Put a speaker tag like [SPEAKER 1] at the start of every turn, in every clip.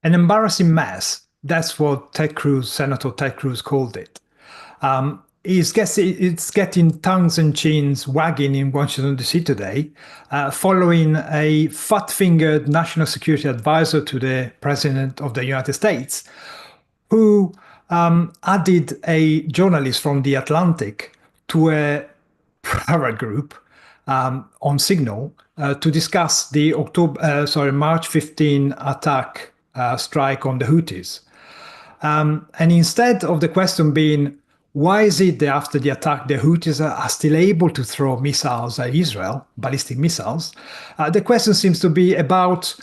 [SPEAKER 1] an embarrassing mess. That's what Senator Ted Cruz called it. It's getting tongues and chins wagging in Washington, D.C. today, following a fat-fingered national security advisor to the President of the United States, who added a journalist from The Atlantic to a private group on Signal to discuss the March 15 attack strike on the Houthis. And instead of the question being, why is it that after the attack, the Houthis are still able to throw missiles at Israel, ballistic missiles? The question seems to be about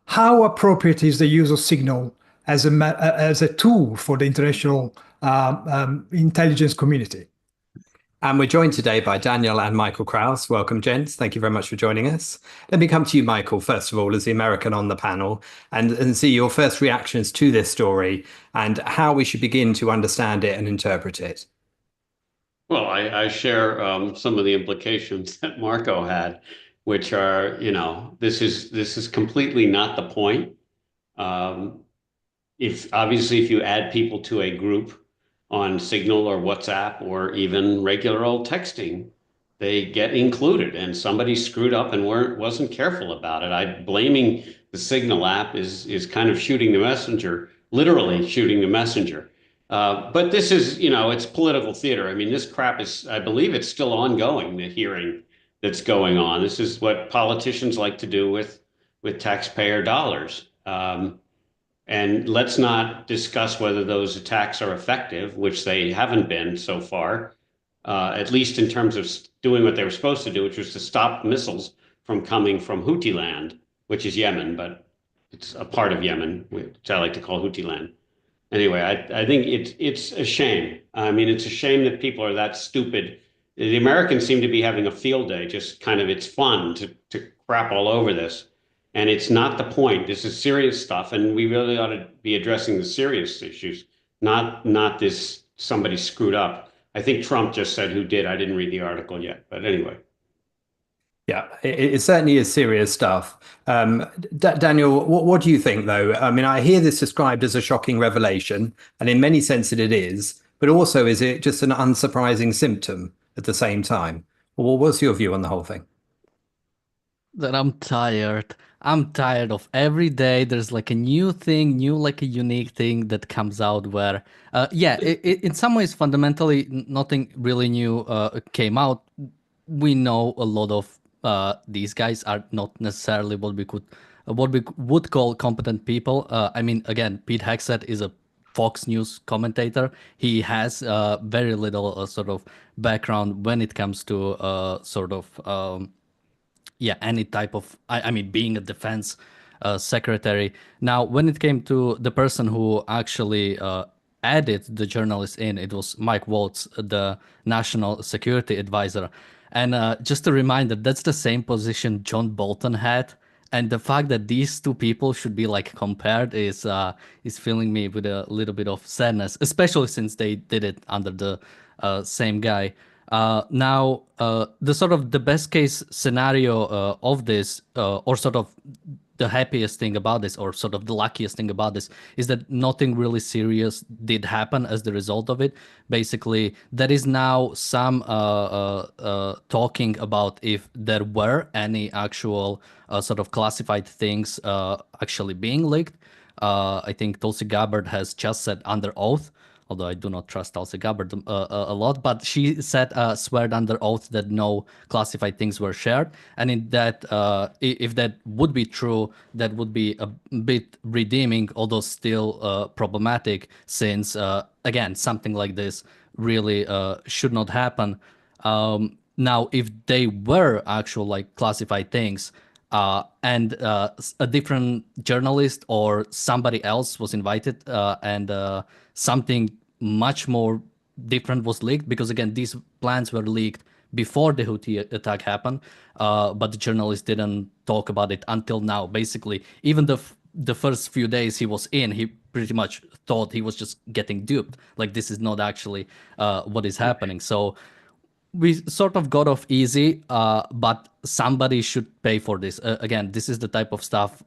[SPEAKER 1] how appropriate is the use of Signal as a tool for the international intelligence community.
[SPEAKER 2] And we're joined today by Daniel and Michael Kraus. Welcome, gents. Thank you very much for joining us. Let me come to you, Michael, first of all, as the American on the panel, and see your first reactions to this story and how we should begin to understand it and interpret it.
[SPEAKER 3] Well, I share some of the implications that Marco had, which are, this is completely not the point. If you add people to a group on Signal or WhatsApp or even regular old texting, they get included, and somebody screwed up and wasn't careful about it. Blaming the Signal app is kind of shooting the messenger, literally shooting the messenger. But this is, it's political theater. I mean, this crap I believe it's still ongoing, the hearing that's going on. This is what politicians like to do with taxpayer dollars. And let's not discuss whether those attacks are effective, which they haven't been so far, at least in terms of doing what they were supposed to do, which was to stop missiles from coming from Houthi land, which is Yemen, but it's a part of Yemen, which I like to call Houthi land. Anyway, I think it's a shame. I mean, it's a shame that people are that stupid. The Americans seem to be having a field day, just kind of, it's fun to crap all over this. And it's not the point. This is serious stuff, and we really ought to be addressing the serious issues, not this somebody screwed up. I think Trump just said who did. I didn't read the article yet, but anyway.
[SPEAKER 2] Yeah, it certainly is serious stuff. Daniel, what do you think, though? I mean, I hear this described as a shocking revelation, and in many senses it is, but also is it just an unsurprising symptom at the same time? Well, what's your view on the whole thing?
[SPEAKER 4] That I'm tired. I'm tired of every day there's like a new thing, like a unique thing that comes out where, in some ways, fundamentally, nothing really new came out. We know a lot of these guys are not necessarily what we would call competent people. I mean, again, Pete Hegseth is a Fox News commentator. He has very little sort of background when it comes to any type of, I mean, being a defense secretary. Now, when it came to the person who actually added the journalist in, it was Mike Waltz, the national security advisor. And just a reminder, that's the same position John Bolton had. And the fact that these two people should be like compared is filling me with a little bit of sadness, especially since they did it under the same guy. Now, the best case scenario of this, or sort of the happiest thing about this, or sort of the luckiest thing about this, is that nothing really serious did happen as the result of it. Basically, there is now some talking about if there were any actual sort of classified things actually being leaked. I think Tulsi Gabbard has just said under oath, although I do not trust Tulsi Gabbard a lot, but she said, swear under oath that no classified things were shared. And in that, if that would be true, that would be a bit redeeming, although still problematic, since, again, something like this really should not happen. Now, if they were actual like classified things, and a different journalist or somebody else was invited, and something much more different was leaked, because again, these plans were leaked before the Houthi attack happened, but the journalist didn't talk about it until now. Basically, even the first few days he was in, he pretty much thought he was just getting duped. Like, this is not actually what is happening. So we sort of got off easy, but somebody should pay for this. Again, this is the type of stuff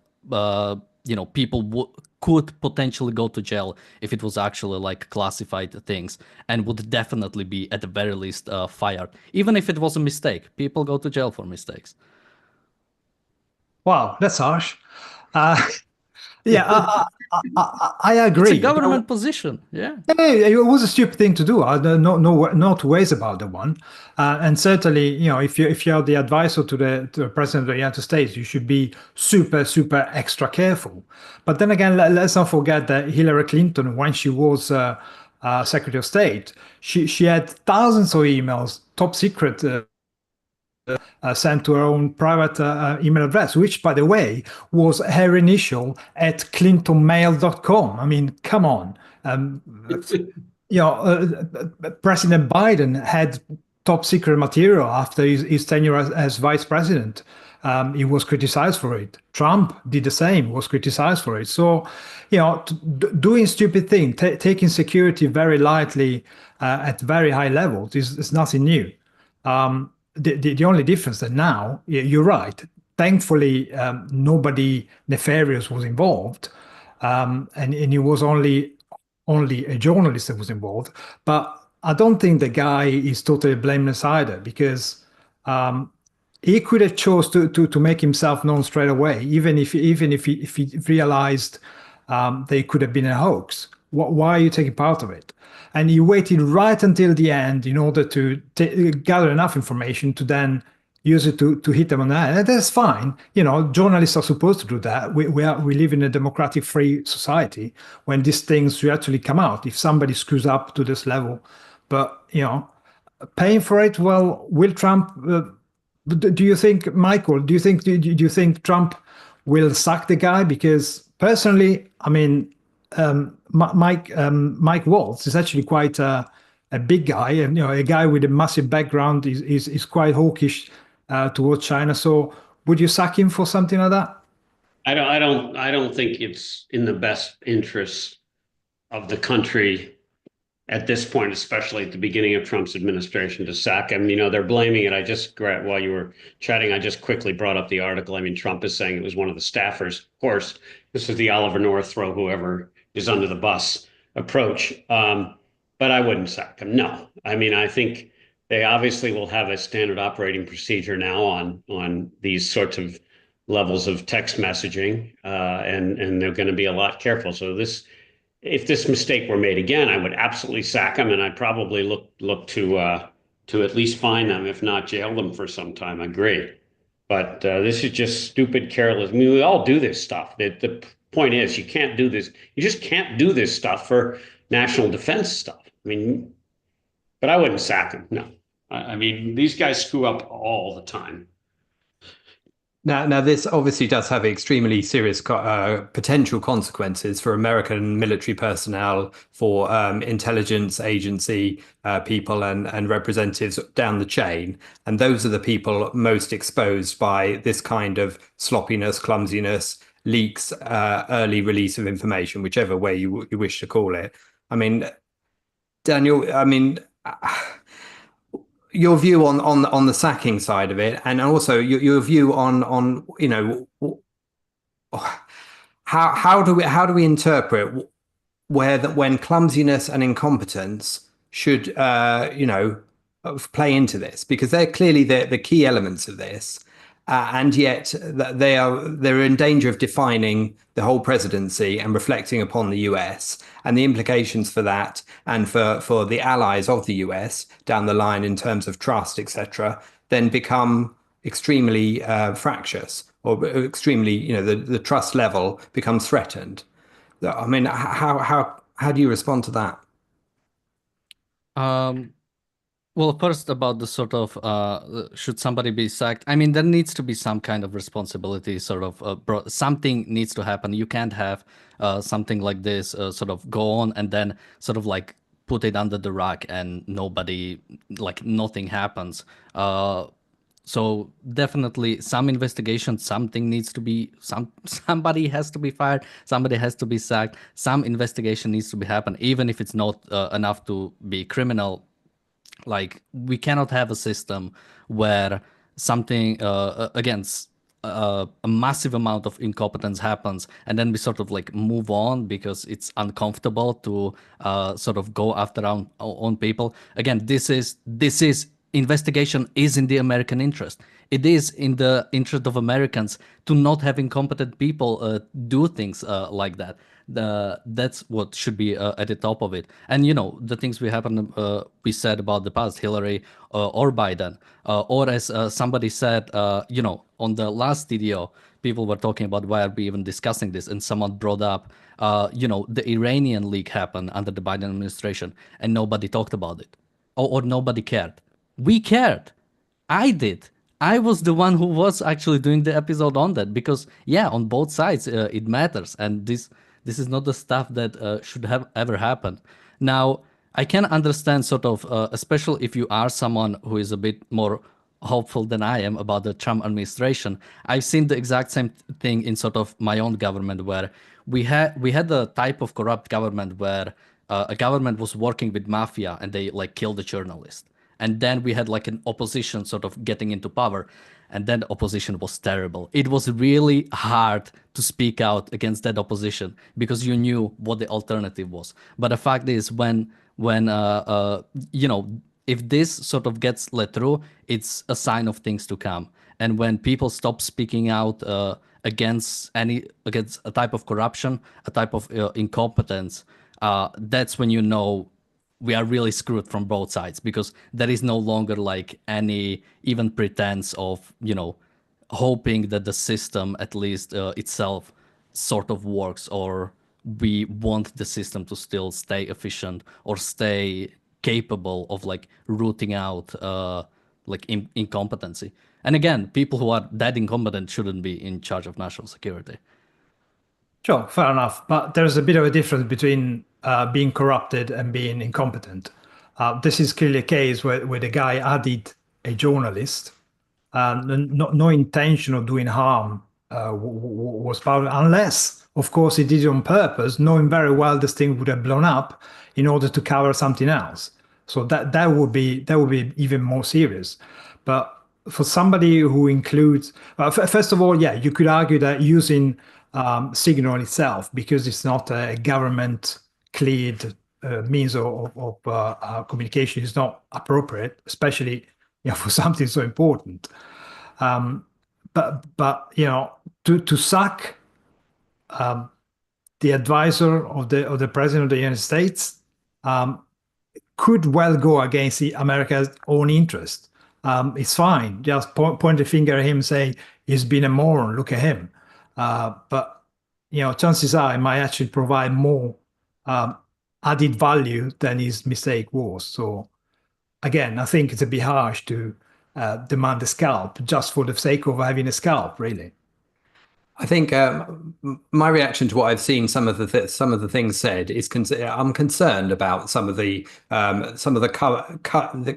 [SPEAKER 4] people could potentially go to jail if it was actually like classified things, and would definitely be at the very least fired. Even if it was a mistake, people go to jail for mistakes.
[SPEAKER 1] Wow, that's harsh. Uh, yeah, I
[SPEAKER 4] It's a
[SPEAKER 1] agree.
[SPEAKER 4] government position. Yeah.
[SPEAKER 1] It was a stupid thing to do. No two ways about the one. And certainly, if you're the advisor to the president of the United States, you should be super extra careful. But then again, let's not forget that Hillary Clinton, when she was Secretary of State, she had thousands of emails, top secret. Sent to her own private email address, which, by the way, was her initial at clintonmail.com. I mean, come on. President Biden had top secret material after his tenure as vice president. He was criticized for it. Trump did the same, was criticized for it. So, doing stupid things, taking security very lightly at very high levels is nothing new. The only difference that now, you're right, thankfully, nobody nefarious was involved, and it was only a journalist that was involved. But I don't think the guy is totally blameless either, because he could have chose to make himself known straight away, even if he realized that it could have been a hoax. Why are you taking part of it? And he waited right until the end in order to gather enough information to then use it to hit them on the head. And that's fine. Journalists are supposed to do that. We live in a democratic, free society when these things should actually come out. If somebody screws up to this level, but paying for it, well, will Trump? Do you think, Michael? Do you think Trump will sack the guy? Because personally, I mean, Mike Waltz is actually quite a big guy, and a guy with a massive background is quite hawkish towards China. So, would you sack him for something like that?
[SPEAKER 3] I don't think it's in the best interest of the country at this point, especially at the beginning of Trump's administration, to sack him. They're blaming it. While you were chatting, I just quickly brought up the article. I mean, Trump is saying it was one of the staffers. Of course, this is the Oliver North throw whoever is under the bus approach. But I wouldn't sack him. No. I mean, I think they obviously will have a standard operating procedure now on these sorts of levels of text messaging, and they're going to be a lot careful. So if this mistake were made again, I would absolutely sack them, and I'd probably look to at least fine them, if not jail them for some time. I agree, but this is just stupid, careless. I mean, we all do this stuff. The point is, you can't do this. You just can't do this stuff for national defense stuff. I mean, but I wouldn't sack them. No, I mean, these guys screw up all the time.
[SPEAKER 2] Now, this obviously does have extremely serious potential consequences for American military personnel, for intelligence agency people and representatives down the chain. And those are the people most exposed by this kind of sloppiness, clumsiness, leaks, early release of information, whichever way you wish to call it. I mean, Daniel, your view on the sacking side of it, and also your view on how do we interpret when clumsiness and incompetence should play into this, because they're clearly the key elements of this, and yet they're in danger of defining the whole presidency and reflecting upon the US and the implications for that, and for the allies of the US down the line in terms of trust, etc., then become extremely fractious, or extremely, the trust level becomes threatened. I mean, how do you respond to that?
[SPEAKER 4] Well, first, about the sort of should somebody be sacked? I mean, there needs to be some kind of responsibility, sort of something needs to happen. You can't have something like this sort of go on and then sort of like put it under the rug and nothing happens. So definitely some investigation, something needs to be, somebody has to be fired, somebody has to be sacked, some investigation needs to be happen, even if it's not enough to be criminal. Like, we cannot have a system where something a massive amount of incompetence happens, and then we sort of like move on because it's uncomfortable to sort of go after our own people. Again, this is investigation is in the American interest. It is in the interest of Americans to not have incompetent people do things like that. That's what should be at the top of it. And the things we said about the past, Hillary or Biden, or as somebody said, on the last video, people were talking about why are we even discussing this, and someone brought up, the Iranian leak happened under the Biden administration, and nobody talked about it, or nobody cared. We cared. I did. I was the one who was actually doing the episode on that because, yeah, on both sides it matters, and this is not the stuff that should have ever happened. Now, I can understand sort of, especially if you are someone who is a bit more hopeful than I am about the Trump administration. I've seen the exact same thing in sort of my own government, where we had a type of corrupt government where a government was working with mafia and they like killed a journalist. And then we had like an opposition sort of getting into power, and then the opposition was terrible. It was really hard to speak out against that opposition because you knew what the alternative was. But the fact is, when if this sort of gets let through, it's a sign of things to come. And when people stop speaking out against a type of corruption, a type of incompetence, that's when we are really screwed from both sides, because there is no longer like any even pretense of hoping that the system at least itself sort of works, or we want the system to still stay efficient or stay capable of like rooting out incompetency. And again, people who are that incompetent shouldn't be in charge of national security.
[SPEAKER 1] Sure, fair enough. But there's a bit of a difference between being corrupted and being incompetent. This is clearly a case where the guy added a journalist. No intention of doing harm was found, unless, of course, he did it on purpose, knowing very well this thing would have blown up in order to cover something else. So that would be even more serious. But for somebody who includes, first of all, yeah, you could argue that using Signal itself, because it's not a government cleared means of communication, is not appropriate, especially for something so important. But to sack the advisor of the president of the United States could well go against America's own interest. It's fine, just point the finger at him, say he's been a moron, look at him. But chances are it might actually provide more added value than his mistake was. So again, I think it's a bit harsh to demand a scalp just for the sake of having a scalp, really.
[SPEAKER 2] I think my reaction to what I've seen, some of the things said, is I'm concerned about some of the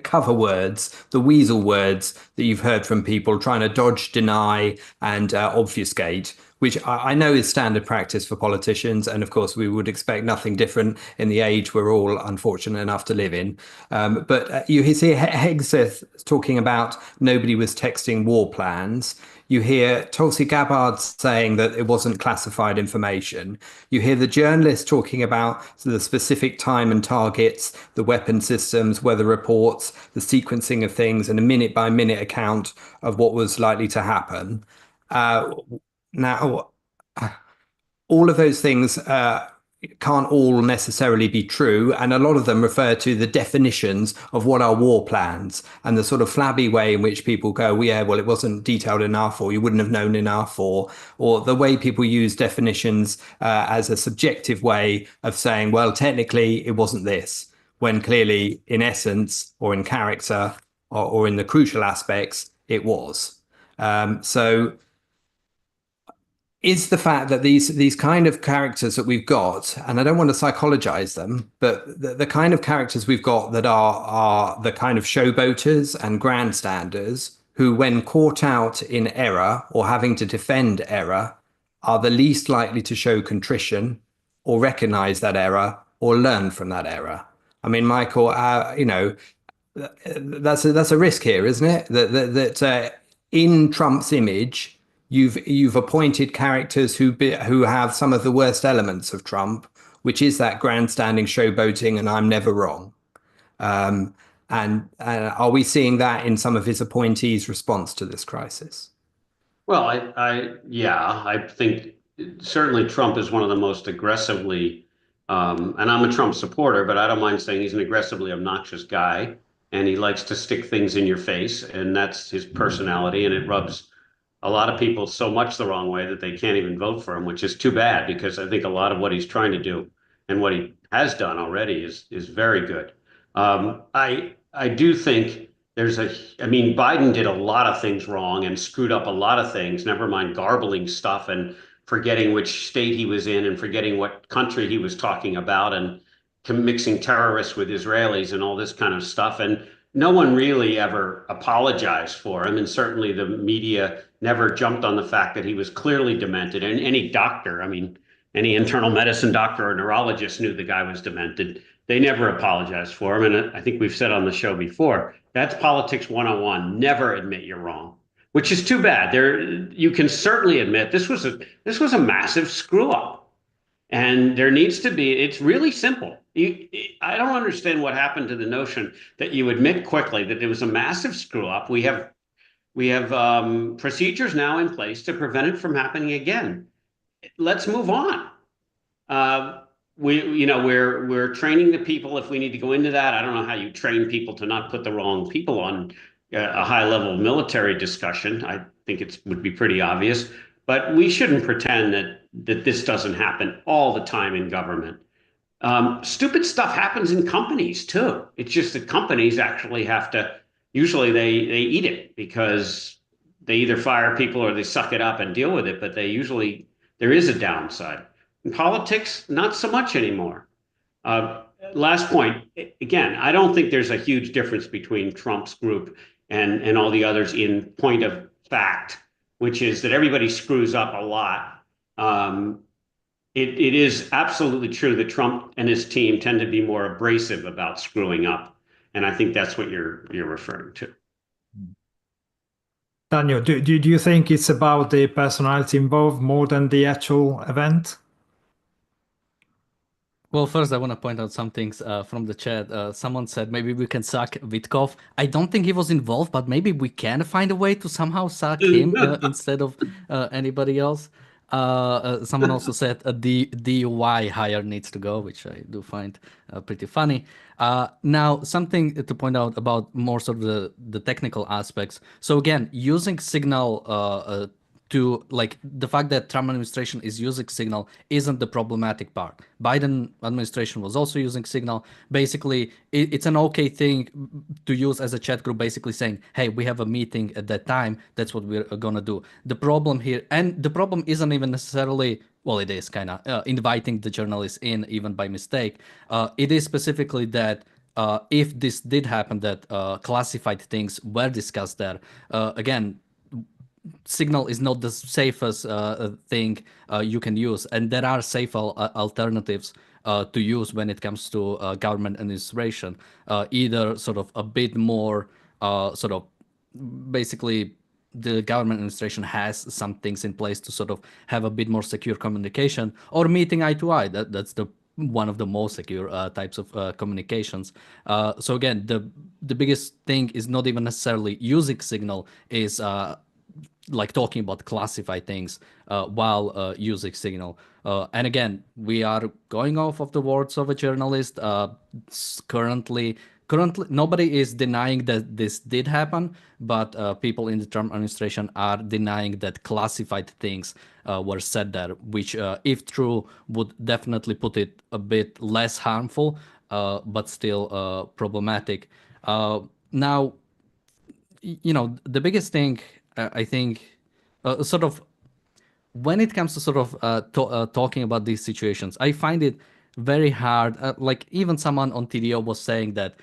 [SPEAKER 2] cover words, the weasel words that you've heard from people trying to dodge, deny, and obfuscate, which I know is standard practice for politicians. And of course, we would expect nothing different in the age we're all unfortunate enough to live in. But you see Hegseth talking about nobody was texting war plans. You hear Tulsi Gabbard saying that it wasn't classified information. You hear the journalist talking about the specific time and targets, the weapon systems, weather reports, the sequencing of things, and a minute-by-minute account of what was likely to happen. Now, all of those things can't all necessarily be true, and a lot of them refer to the definitions of what are war plans, and the sort of flabby way in which people go, well, yeah, well, it wasn't detailed enough, or you wouldn't have known enough, or the way people use definitions as a subjective way of saying, well, technically it wasn't this, when clearly in essence or in character or in the crucial aspects it was. So is the fact that these kind of characters that we've got, and I don't want to psychologize them, but the kind of characters we've got that are the kind of showboaters and grandstanders who, when caught out in error or having to defend error, are the least likely to show contrition or recognize that error or learn from that error. I mean, Michael, that's a risk here, isn't it? That in Trump's image, you've appointed characters who have some of the worst elements of Trump, which is that grandstanding, showboating, and I'm never wrong. And are we seeing that in some of his appointees' response to this crisis?
[SPEAKER 3] Well, yeah, I think certainly Trump is one of the most aggressively, and I'm a Trump supporter, but I don't mind saying he's an aggressively obnoxious guy, and he likes to stick things in your face, and that's his personality, and it rubs a lot of people so much the wrong way that they can't even vote for him, which is too bad because I think a lot of what he's trying to do and what he has done already is very good. I do think I mean, Biden did a lot of things wrong and screwed up a lot of things, never mind garbling stuff and forgetting which state he was in and forgetting what country he was talking about and mixing terrorists with Israelis and all this kind of stuff. And no one really ever apologized for him. And certainly the media never jumped on the fact that he was clearly demented. And any doctor, I mean, any internal medicine doctor or neurologist knew the guy was demented. They never apologized for him. And I think we've said on the show before, that's politics 101. Never admit you're wrong, which is too bad. You can certainly admit this was a massive screw up. And there needs to be, it's really simple. I don't understand what happened to the notion that you admit quickly that there was a massive screw up. We have procedures now in place to prevent it from happening again. Let's move on. We're training the people if we need to go into that. I don't know how you train people to not put the wrong people on a high level military discussion. I think it would be pretty obvious, but we shouldn't pretend that this doesn't happen all the time in government. Stupid stuff happens in companies too. It's just that companies actually have to, usually they eat it because they either fire people or they suck it up and deal with it, but there is a downside. In politics, not so much anymore. Last point, again, I don't think there's a huge difference between Trump's group and all the others in point of fact, which is that everybody screws up a lot. It is absolutely true that Trump and his team tend to be more abrasive about screwing up. And I think that's what you're referring to.
[SPEAKER 1] Daniel, do you think it's about the personality involved more than the actual event?
[SPEAKER 4] Well, first, I want to point out some things from the chat. Someone said maybe we can suck Witkov. I don't think he was involved, but maybe we can find a way to somehow suck him instead of anybody else. Someone also said the DUI hire needs to go, which I do find pretty funny. Now, something to point out about more sort of the technical aspects. So again, using Signal to like the fact that Trump administration is using Signal isn't the problematic part. Biden administration was also using Signal. Basically, it's an okay thing to use as a chat group, basically saying, hey, we have a meeting at that time. That's what we're going to do. The problem here, and the problem isn't even necessarily, well, it is kind of inviting the journalists in even by mistake. It is specifically that if this did happen, that classified things were discussed there, again, Signal is not the safest thing you can use, and there are safer alternatives to use when it comes to government administration. Either sort of a bit more sort of basically the government administration has some things in place to sort of have a bit more secure communication, or meeting eye to eye. That's the one of the most secure types of communications. So again, the biggest thing is not even necessarily using Signal, is like talking about classified things while using Signal. And again, we are going off of the words of a journalist. Currently, nobody is denying that this did happen, but people in the Trump administration are denying that classified things were said there, which, if true, would definitely put it a bit less harmful, but still problematic. Now, the biggest thing, I think, sort of when it comes to sort of talking about these situations, I find it very hard. Like even someone on TDO was saying that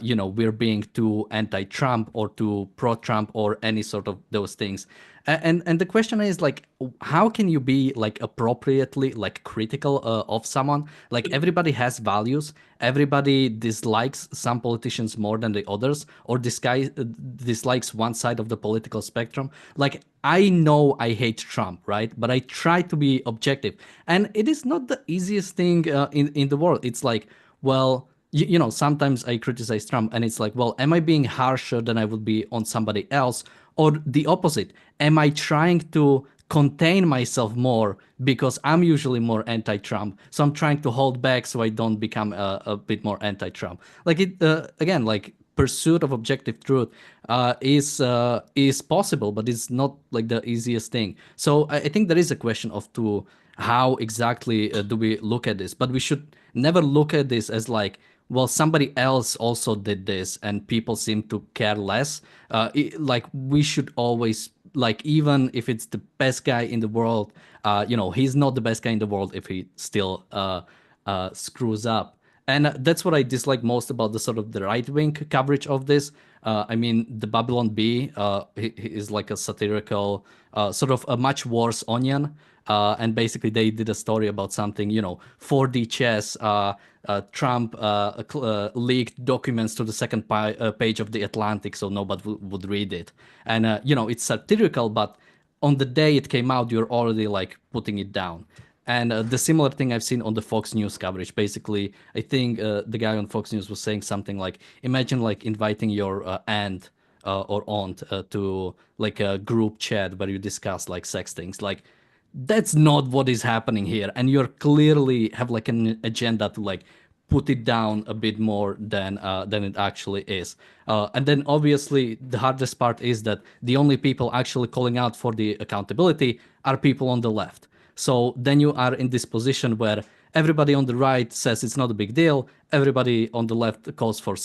[SPEAKER 4] we're being too anti-Trump or too pro-Trump or any sort of those things. And the question is like, how can you be like appropriately like critical of someone? Like everybody has values. Everybody dislikes some politicians more than the others, or dislikes one side of the political spectrum. Like I know I hate Trump, right? But I try to be objective, and it is not the easiest thing in the world. It's like, well, sometimes I criticize Trump and it's like, well, am I being harsher than I would be on somebody else? Or the opposite? Am I trying to contain myself more because I'm usually more anti-Trump? So I'm trying to hold back so I don't become a bit more anti-Trump. Like again, like pursuit of objective truth is possible, but it's not like the easiest thing. So I think there is a question of how exactly do we look at this? But we should never look at this as like, well, somebody else also did this and people seem to care less. Like we should always, like, even if it's the best guy in the world, he's not the best guy in the world if he still screws up. And that's what I dislike most about the sort of the right-wing coverage of this. I mean, the Babylon Bee is like a satirical, sort of a much worse onion. And basically they did a story about something, 4D chess, Trump leaked documents to the second page of the Atlantic so nobody would read it. And, it's satirical, but on the day it came out, you're already like putting it down. And the similar thing I've seen on the Fox News coverage. Basically, I think the guy on Fox News was saying something like, imagine like inviting your aunt or aunt to like a group chat where you discuss like sex things. Like, that's not what is happening here. And you're clearly have like an agenda to like put it down a bit more than it actually is. And then obviously the hardest part is that the only people actually calling out for the accountability are people on the left. So then you are in this position where everybody on the right says it's not a big deal. Everybody on the left calls for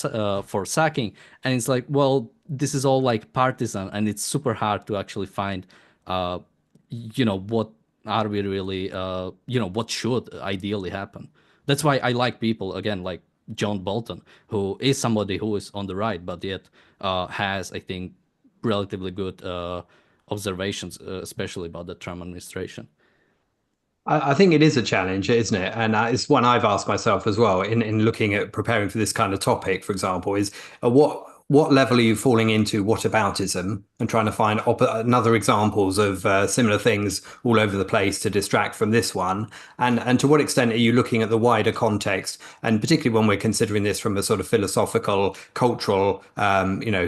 [SPEAKER 4] sacking, and it's like, well, this is all like partisan, and it's super hard to actually find, what are we really, what should ideally happen. That's why I like people again like John Bolton, who is somebody who is on the right, but yet has, I think, relatively good observations, especially about the Trump administration.
[SPEAKER 2] I think it is a challenge, isn't it? And it's one I've asked myself as well in looking at preparing for this kind of topic, for example, is what level are you falling into whataboutism and trying to find another examples of similar things all over the place to distract from this one? And to what extent are you looking at the wider context? And particularly when we're considering this from a sort of philosophical, cultural,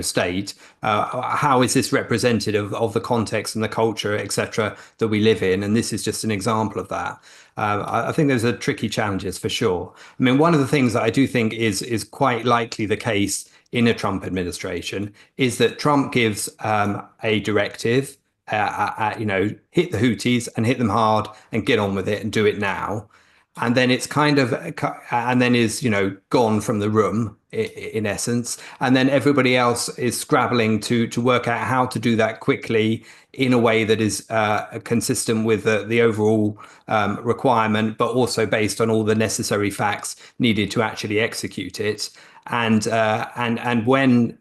[SPEAKER 2] state, how is this representative of the context and the culture, etc., that we live in? And this is just an example of that. I think those are tricky challenges for sure. I mean, one of the things that I do think is quite likely the case in a Trump administration is that Trump gives a directive, hit the Houthis and hit them hard and get on with it and do it now. And then it's and then is, gone from the room in essence. And then everybody else is scrabbling to work out how to do that quickly in a way that is consistent with the overall requirement, but also based on all the necessary facts needed to actually execute it. And when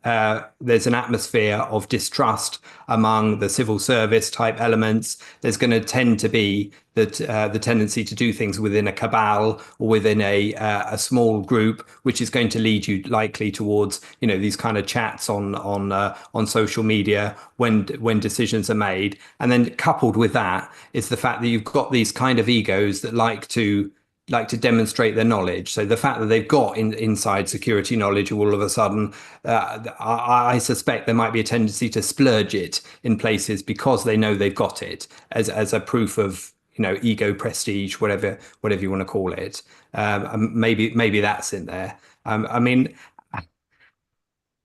[SPEAKER 2] there's an atmosphere of distrust among the civil service type elements, there's going to tend to be the tendency to do things within a cabal or within a small group, which is going to lead you likely towards these kind of chats on social media when decisions are made. And then coupled with that is the fact that you've got these kind of egos that like to demonstrate their knowledge. So the fact that they've got inside security knowledge all of a sudden, I suspect there might be a tendency to splurge it in places because they know they've got it as a proof of ego, prestige, whatever you want to call it. Maybe that's in there. I mean,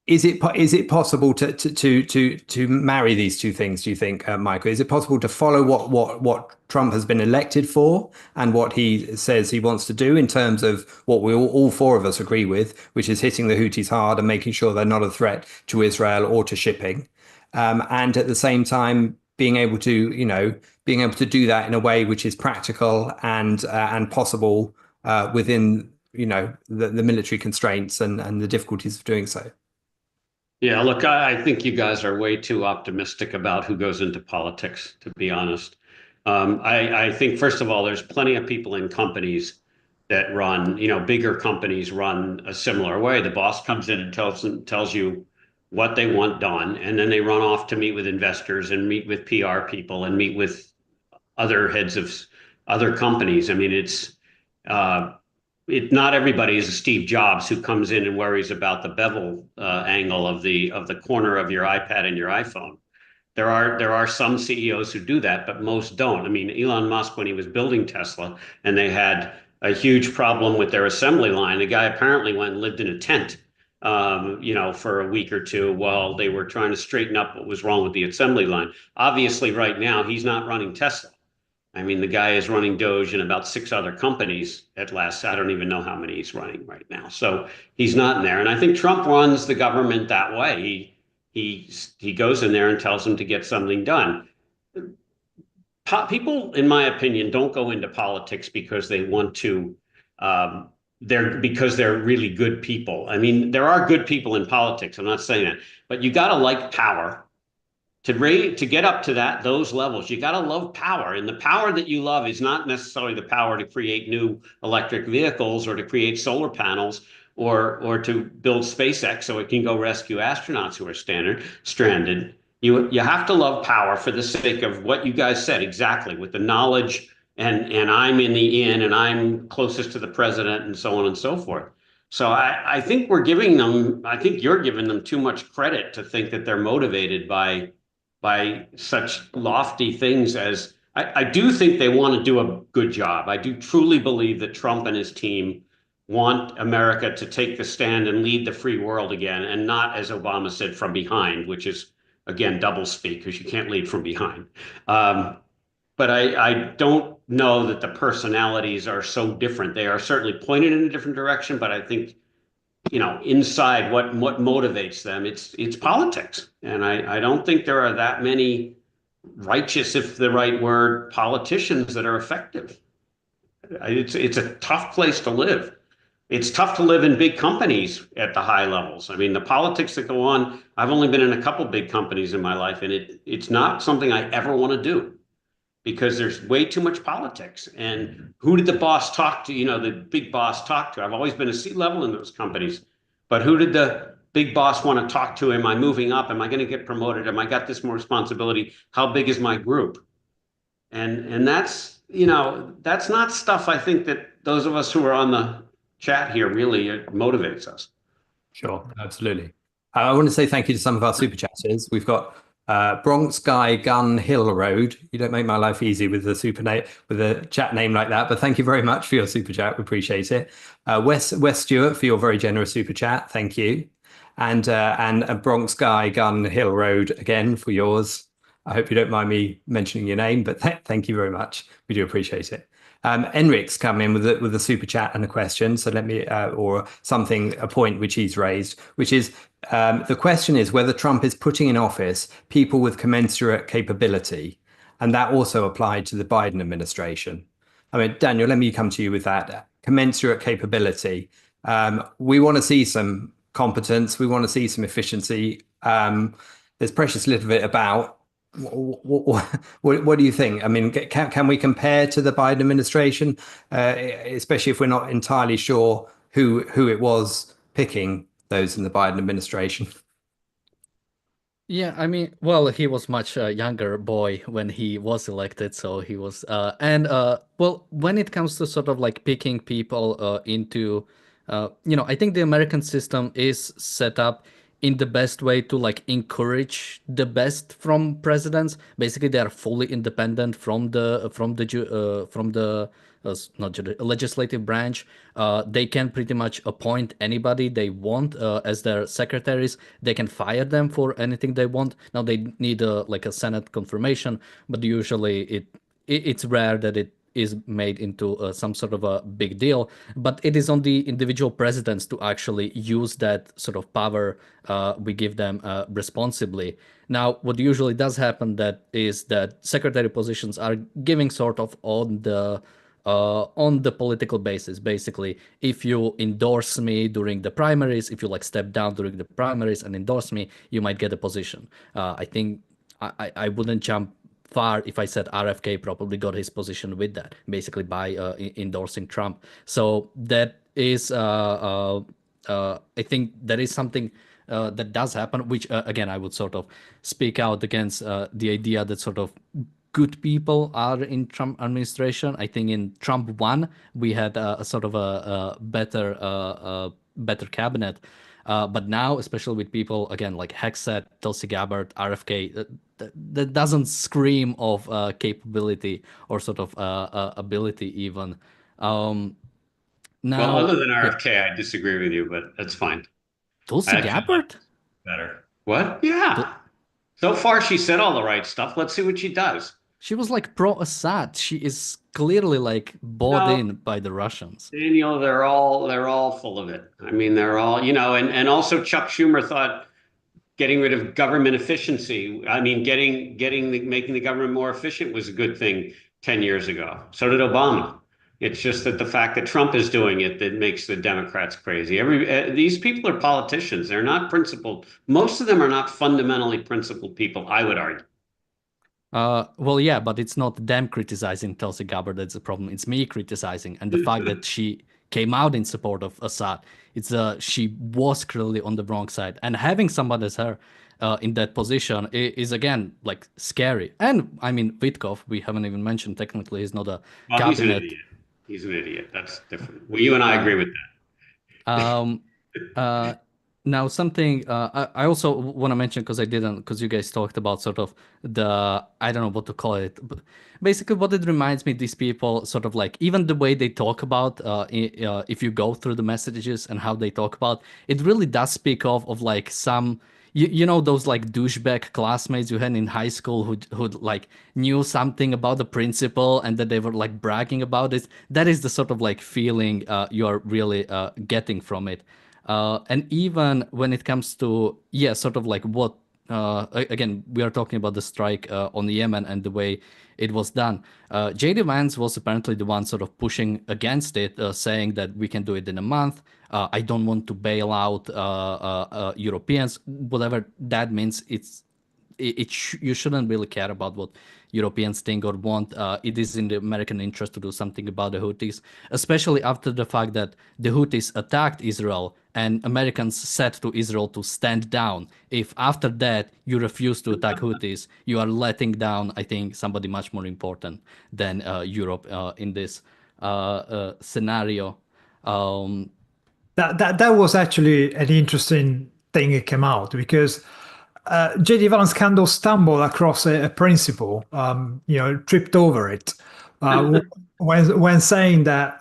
[SPEAKER 2] is it possible to marry these two things, do you think, Michael? Is it possible to follow what Trump has been elected for and what he says he wants to do in terms of what we all four of us agree with, which is hitting the Houthis hard and making sure they're not a threat to Israel or to shipping, and at the same time being able to do that in a way which is practical and possible within the military constraints and the difficulties of doing so.
[SPEAKER 3] Yeah, look, I think you guys are way too optimistic about who goes into politics, to be honest. I think, first of all, there's plenty of people in companies that run, bigger companies run a similar way. The boss comes in and tells you what they want done, and then they run off to meet with investors and meet with PR people and meet with other heads of other companies. I mean, uh, not everybody is a Steve Jobs who comes in and worries about the bevel angle of the corner of your iPad and your iPhone. There are some CEOs who do that, but most don't. I mean, Elon Musk, when he was building Tesla and they had a huge problem with their assembly line, the guy apparently went and lived in a tent, for a week or two while they were trying to straighten up what was wrong with the assembly line. Obviously, right now, he's not running Tesla. I mean, the guy is running Doge and about 6 other companies at last. I don't even know how many he's running right now. So he's not in there. And I think Trump runs the government that way. He goes in there and tells them to get something done. People, in my opinion, don't go into politics because they want to. Because they're really good people. I mean, there are good people in politics. I'm not saying that, but you got to like power. To get up to those levels, you got to love power, and the power that you love is not necessarily the power to create new electric vehicles or to create solar panels or to build SpaceX so it can go rescue astronauts who are stranded. You have to love power for the sake of what you guys said exactly, with the knowledge and I'm in the in and I'm closest to the president and so on and so forth. So I think you're giving them too much credit to think that they're motivated by such lofty things as I do think they want to do a good job. I do truly believe that Trump and his team want America to take the stand and lead the free world again, and not, as Obama said, from behind, which is, again, doublespeak because you can't lead from behind. But I don't know that the personalities are so different. They are certainly pointed in a different direction, but I think inside what motivates them, it's politics. And I don't think there are that many righteous, if the right word, politicians that are effective. It's a tough place to live. It's tough to live in big companies at the high levels. I mean, the politics that go on, I've only been in a couple big companies in my life, and it's not something I ever want to do because there's way too much politics. And who did the boss talk to? The big boss talk to? I've always been a C-level in those companies, but who did the big boss want to talk to? Am I moving up? Am I going to get promoted? Am I got this more responsibility? How big is my group? And that's not stuff I think that those of us who are on the chat here really motivates us.
[SPEAKER 2] Sure, absolutely. I want to say thank you to some of our super chatters. We've got Bronx Guy Gun Hill Road. You don't make my life easy with a chat name like that, but thank you very much for your super chat. We appreciate it. Wes Stewart for your very generous super chat. Thank you. And Bronx Guy Gun Hill Road again for yours. I hope you don't mind me mentioning your name, but thank you very much. We do appreciate it. Enric's come in with a super chat and a question. So let me, or something, a point which he's raised, which is the question is whether Trump is putting in office people with commensurate capability. And that also applied to the Biden administration. I mean, Daniel, let me come to you with that. Commensurate capability. We want to see some competence. We want to see some efficiency. There's precious little bit about. What do you think? I mean, can we compare to the Biden administration, especially if we're not entirely sure who it was picking those in the Biden administration?
[SPEAKER 4] Yeah, I mean, well, he was much younger boy when he was elected, so he was, well, when it comes to sort of like picking people into, I think the American system is set up in the best way to like encourage the best from presidents. Basically, they are fully independent from the not legislative branch. They can pretty much appoint anybody they want as their secretaries. They can fire them for anything they want. Now they need like a Senate confirmation, but usually it's rare that it is made into some sort of a big deal, but it is on the individual presidents to actually use that sort of power we give them responsibly. Now, what usually does happen that is that secretary positions are giving sort of on the on the political basis. Basically, if you endorse me during the primaries, if you like step down during the primaries and endorse me, you might get a position. I think I wouldn't jump far if I said RFK probably got his position with that, basically by endorsing Trump. So that is, I think that is something that does happen, which again, I would sort of speak out against the idea that sort of good people are in Trump administration. I think in Trump 1, we had a sort of a better cabinet. But now, especially with people, again, like Hexet, Tulsi Gabbard, RFK, that doesn't scream of capability or sort of ability even.
[SPEAKER 3] Well,
[SPEAKER 4] Now,
[SPEAKER 3] other than
[SPEAKER 4] yeah,
[SPEAKER 3] RFK, I disagree with you, but that's fine. I
[SPEAKER 4] Tulsi
[SPEAKER 3] actually like
[SPEAKER 4] Gabbard?
[SPEAKER 3] better. What? Yeah. So far, she said all the right stuff. Let's see what she does.
[SPEAKER 4] She was like pro-Assad. She is clearly like bought
[SPEAKER 3] No,
[SPEAKER 4] in by the Russians.
[SPEAKER 3] Daniel, they're all full of it. I mean, they're all, and also Chuck Schumer thought getting rid of government efficiency. I mean, making the government more efficient was a good thing 10 years ago. So did Obama. It's just that the fact that Trump is doing it that makes the Democrats crazy. These people are politicians. They're not principled. Most of them are not fundamentally principled people, I would argue.
[SPEAKER 4] Well, yeah, but it's not them criticizing Tulsi Gabbard that's the problem. It's me criticizing, and the fact that she came out in support of Assad. It's she was clearly on the wrong side, and having somebody as her in that position is again like scary. And I mean, Witkov, we haven't even mentioned. Technically, he's not a
[SPEAKER 3] Well, he's an
[SPEAKER 4] cabinet.
[SPEAKER 3] idiot. He's an idiot. That's different. Well, you and I agree with that.
[SPEAKER 4] Um, uh, Now something I also want to mention because I didn't, because you guys talked about sort of the, I don't know what to call it, but basically what it reminds me, these people sort of like even the way they talk about if you go through the messages and how they talk about it really does speak of like some you know those like douchebag classmates you had in high school who like knew something about the principal and that they were like bragging about it. That is the sort of like feeling you're really getting from it. And even when it comes to, yeah, sort of like what, again, we are talking about the strike on Yemen and the way it was done. JD Vance was apparently the one sort of pushing against it, saying that we can do it in a month. I don't want to bail out Europeans, whatever that means. You shouldn't really care about what Europeans think or want. It is in the American interest to do something about the Houthis, especially after the fact that the Houthis attacked Israel and Americans said to Israel to stand down. If after that you refuse to attack Houthis, you are letting down, I think, somebody much more important than Europe in this scenario.
[SPEAKER 1] That was actually an interesting thing that came out because J.D. Vance kind of stumbled across a principle, tripped over it when saying that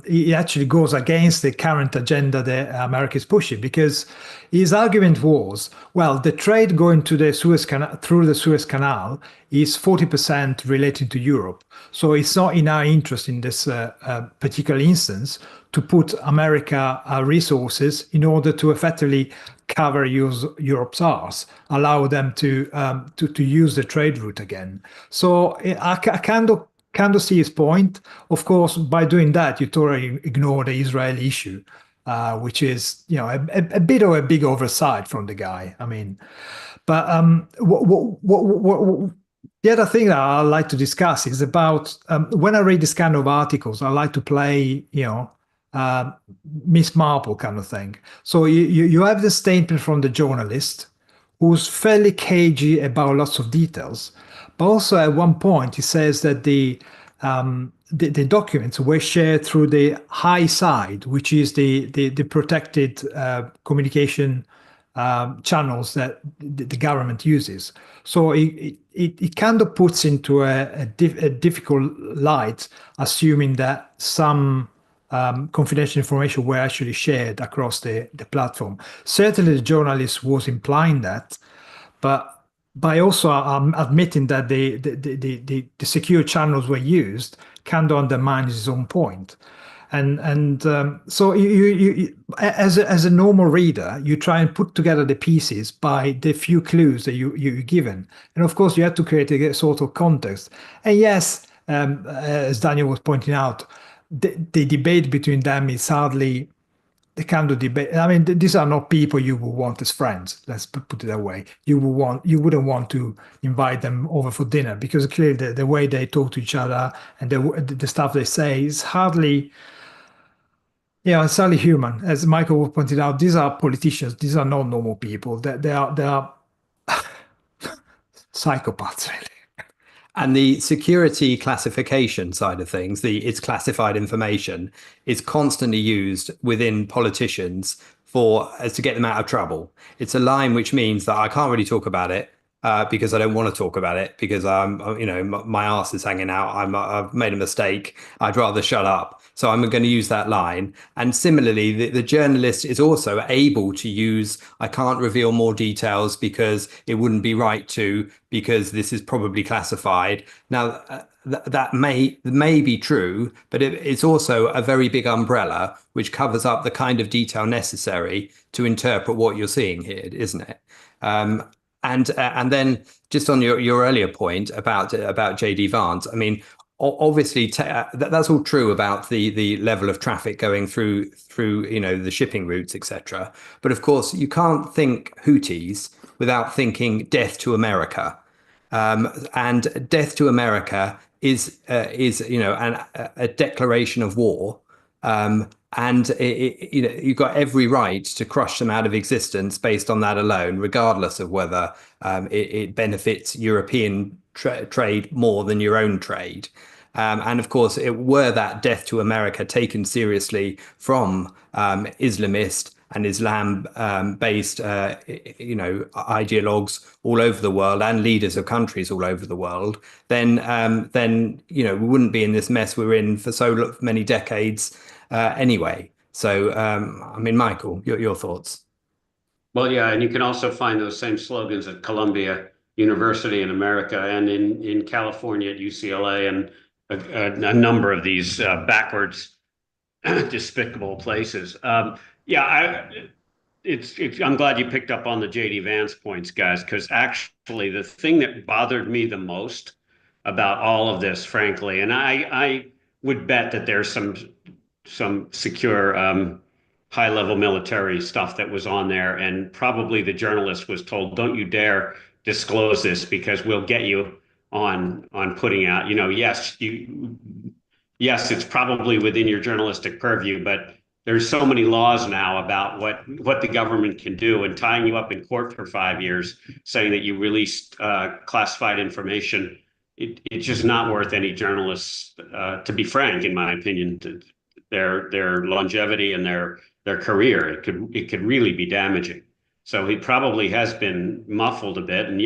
[SPEAKER 1] he actually goes against the current agenda that America is pushing, because his argument was, well, the trade going to the Suez Canal, through the Suez Canal is 40% related to Europe. So it's not in our interest in this particular instance to put America resources in order to effectively cover Europe's arse, allow them to use the trade route again. So I kind of see his point. Of course, by doing that, you totally ignore the Israel issue, which is a bit of a big oversight from the guy. I mean, but the other thing that I like to discuss is about when I read this kind of articles, I like to play, Miss Marple kind of thing. So you have the statement from the journalist who's fairly cagey about lots of details, but also at one point he says that the documents were shared through the high side, which is the protected communication channels that the government uses. So it kind of puts into a difficult light, assuming that some confidential information were actually shared across the platform. Certainly, the journalist was implying that, but by also admitting that the secure channels were used, kind of undermines his own point. So as a normal reader, you try and put together the pieces by the few clues that you're given, and of course you have to create a sort of context. And yes, as Daniel was pointing out, the debate between them is hardly the kind of debate. I mean, these are not people you would want as friends. Let's put it that way. You wouldn't want to invite them over for dinner, because clearly the way they talk to each other and the stuff they say is hardly, it's hardly human. As Michael pointed out, these are politicians. These are not normal people. They are psychopaths, really.
[SPEAKER 2] And the security classification side of things, it's classified information, is constantly used within politicians to get them out of trouble. It's a line which means that I can't really talk about it because I don't want to talk about it, because my arse is hanging out. I've made a mistake. I'd rather shut up. So I'm going to use that line. And similarly, the journalist is also able to use, I can't reveal more details because it wouldn't be right to, because this is probably classified. Now, that may be true, but it's also a very big umbrella which covers up the kind of detail necessary to interpret what you're seeing here, isn't it? And then just on your earlier point about JD Vance, I mean, obviously that's all true about the level of traffic going through the shipping routes, etc. But of course, you can't think Houthis without thinking death to America, and death to America is a declaration of war. And you've got every right to crush them out of existence based on that alone, regardless of whether it benefits European trade more than your own trade. And of course, were that death to America taken seriously from Islamist and Islam-based, ideologues all over the world and leaders of countries all over the world, then we wouldn't be in this mess we're in for so many decades anyway. So, I mean, Michael, your thoughts?
[SPEAKER 3] Well, yeah, and you can also find those same slogans at Columbia University in America and in California at UCLA and a number of these backwards, despicable places. I'm glad you picked up on the JD Vance points, guys, because actually the thing that bothered me the most about all of this, frankly, and I would bet that there's some secure high-level military stuff that was on there, and probably the journalist was told, "Don't you dare disclose this because we'll get you on putting out." Yes, it's probably within your journalistic purview, but there's so many laws now about what the government can do, and tying you up in court for 5 years, saying that you released classified information. It's just not worth any journalists, to be frank, in my opinion, their longevity and their career. It could really be damaging. So he probably has been muffled a bit. And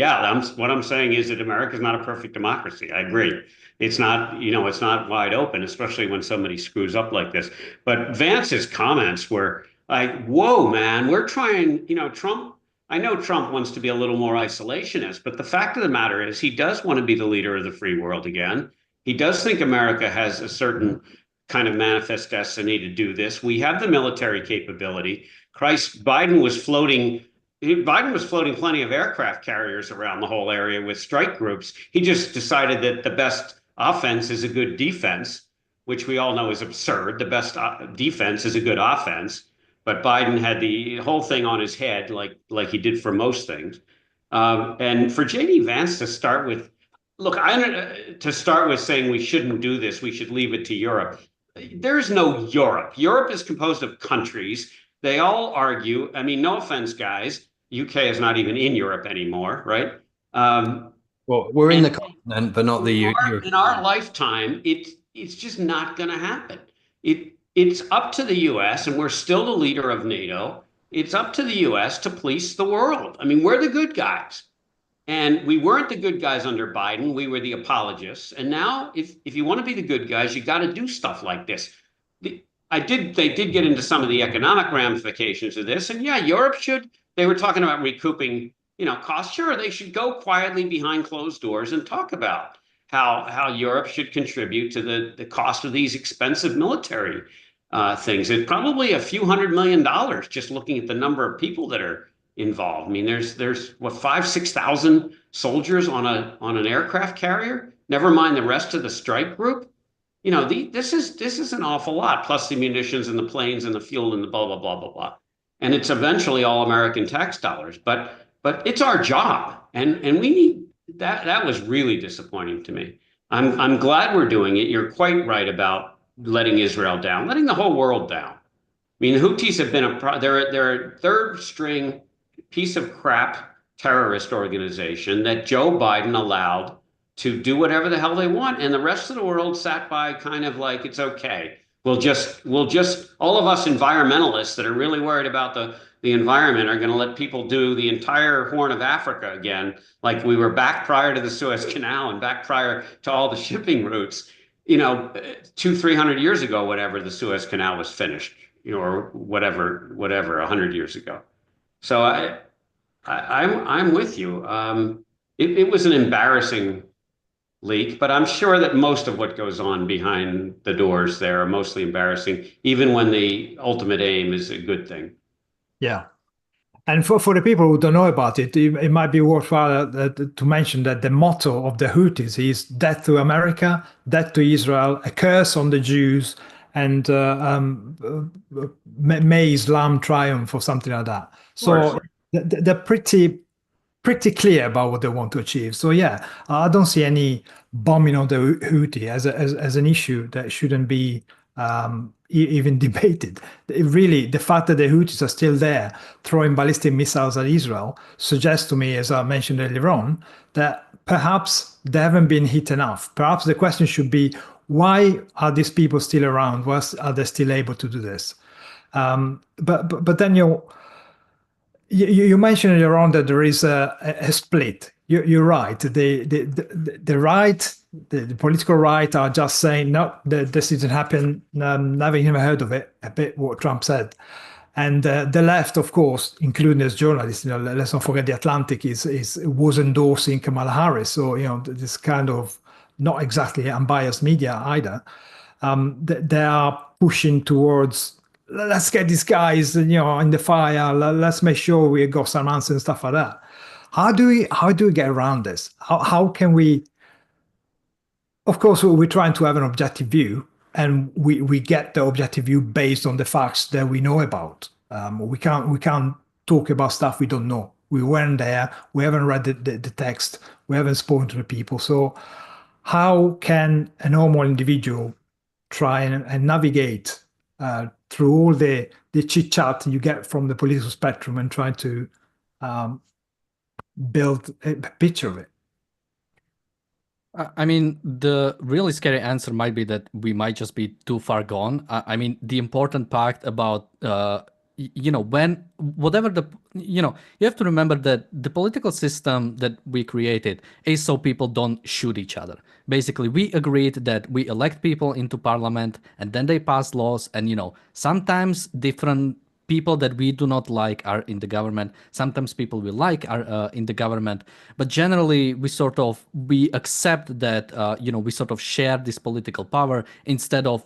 [SPEAKER 3] what I'm saying is that America's not a perfect democracy. I agree. It's not, it's not wide open, especially when somebody screws up like this. But Vance's comments were like, whoa, man, we're trying, Trump. I know Trump wants to be a little more isolationist, but the fact of the matter is he does want to be the leader of the free world again. He does think America has a certain kind of manifest destiny to do this. We have the military capability. Biden was floating plenty of aircraft carriers around the whole area with strike groups. He just decided that the best offense is a good defense, which we all know is absurd. The best defense is a good offense. But Biden had the whole thing on his head, like he did for most things. And for JD Vance to start with, saying we shouldn't do this, we should leave it to Europe. There is no Europe. Europe is composed of countries. They all argue. I mean, no offense, guys. UK is not even in Europe anymore, right?
[SPEAKER 2] Well, we're in the continent, but not the Europe.
[SPEAKER 3] In our lifetime, it's just not going to happen. It's up to the US, and we're still the leader of NATO. It's up to the US to police the world. I mean, we're the good guys. And we weren't the good guys under Biden. We were the apologists. And now, if you want to be the good guys, you got to do stuff like this. They did get into some of the economic ramifications of this. And yeah, Europe should. They were talking about recouping, costs. Sure, they should go quietly behind closed doors and talk about how Europe should contribute to the cost of these expensive military things. It's probably a few $100 million just looking at the number of people that are involved. I mean, there's what, 5,000-6,000 soldiers on an aircraft carrier. never mind the rest of the strike group. This is an awful lot, plus the munitions and the planes and the fuel and the blah blah blah blah blah. And it's eventually all American tax dollars. But it's our job, and we need that. That was really disappointing to me. I'm glad we're doing it. You're quite right about letting Israel down, letting the whole world down. I mean, the Houthis have been they're a third string piece of crap terrorist organization that Joe Biden allowed to do whatever the hell they want, and the rest of the world sat by kind of like it's okay. We'll just all of us environmentalists that are really worried about the environment are going to let people do the entire Horn of Africa again, like we were back prior to the Suez Canal and back prior to all the shipping routes. 300 years ago, whatever, the Suez Canal was finished, or whatever, 100 years ago. So I'm with you. It was an embarrassing leak, but I'm sure that most of what goes on behind the doors there are mostly embarrassing, even when the ultimate aim is a good thing.
[SPEAKER 1] Yeah. And for the people who don't know about it, it might be worthwhile to mention that the motto of the Houthis is death to America, death to Israel, a curse on the Jews, and may Islam triumph, or something like that. So they're pretty clear about what they want to achieve. So yeah, I don't see any bombing on the Houthi as an issue that shouldn't be even debated. Really, the fact that the Houthis are still there throwing ballistic missiles at Israel suggests to me, as I mentioned earlier on, that perhaps they haven't been hit enough. Perhaps the question should be, why are these people still around? Why are they still able to do this? But then you mentioned earlier on that there is a split. You're right. The right, the political right, are just saying, no, this didn't happen. Never even heard of it. A bit what Trump said. And the left, of course, including as journalists, let's not forget the Atlantic was endorsing Kamala Harris. So, this kind of not exactly unbiased media either. They are pushing towards, let's get these guys, in the fire. Let's make sure we got some answers and stuff like that. How do we get around this? How can we? Of course, we're trying to have an objective view, and we get the objective view based on the facts that we know about. We can't talk about stuff we don't know. We weren't there. We haven't read the text. We haven't spoken to the people. So how can a normal individual try and navigate through all the chit chat you get from the political spectrum and try to build a picture of it?
[SPEAKER 4] I mean, the really scary answer might be that we might just be too far gone. I mean, the important part about, when whatever you have to remember that the political system that we created is so people don't shoot each other. Basically, we agreed that we elect people into parliament and then they pass laws, and, sometimes different people that we do not like are in the government. Sometimes people we like are in the government, but generally we accept that we sort of share this political power instead of